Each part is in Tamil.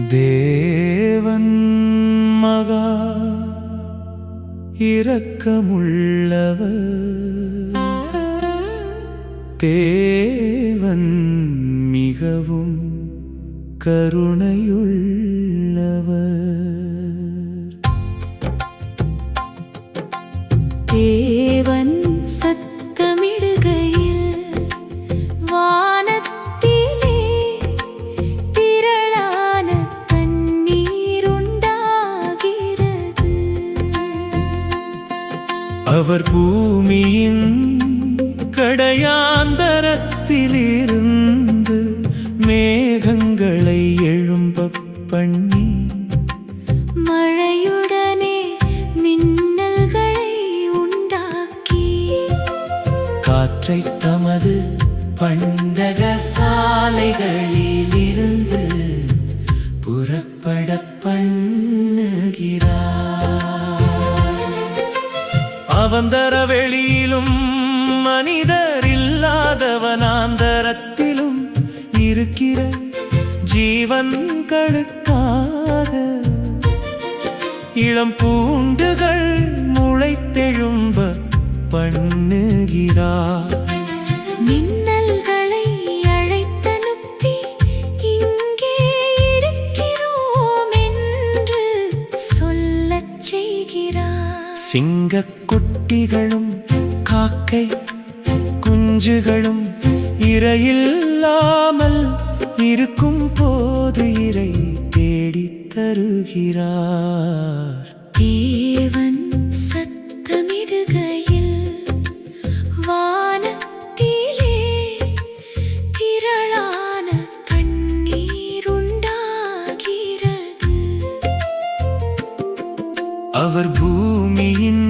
தேவன் மகா இரக்கமுள்ளவர், தேவன் மிகவும் கருணையுள்ளவர். தேவன் சத்தமிடுகையில் வானத்திலே திரளான தண்ணீர் உண்டாகிறது. அவர் பூமியின் கடையாந்தரத்திலிருந்து மேகங்களை எழும்பப் பண்ணி மழையுடனே மின்னல்களை உண்டாக்கி காற்றை தமது பண்டக சாலைகளிலிருந்து புறப்பட பண்ணுகிறார். அவந்தர வெளியிலும் மனிதர் இல்லாத வனாந்தரத்திலும் இருக்கிற ஜீவன்களுக்காக இளம் பூண்டுகள் முளைத்தெழும்ப பண்ணுகிறார். மின்னல்களை அழைத்தனுப்பி இங்கே இருக்கிறோம் என்று சொல்லச் செய்கிறார். சிங்கக்குட்டிகளும் காக்கை குஞ்சுகளும் இரையில்லாமல் இருக்கும் போது இரை தேடித் தருகிறார். தேவன் சத்தமிடுகையில் வானத்திலே திரளான தண்ணீர் உண்டாகிறது. அவர் பூமியின்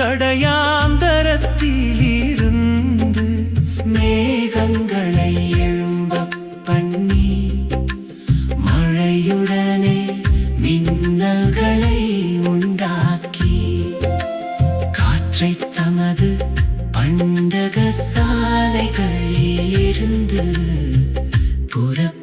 கடையாந்தரத்திலிருந்து மேகங்களை எழும்பப் பண்ணி மழையுடனே மின்னல்களை உண்டாக்கி காற்றை தமது பண்டக சாலைகளிலிருந்து புறப்பட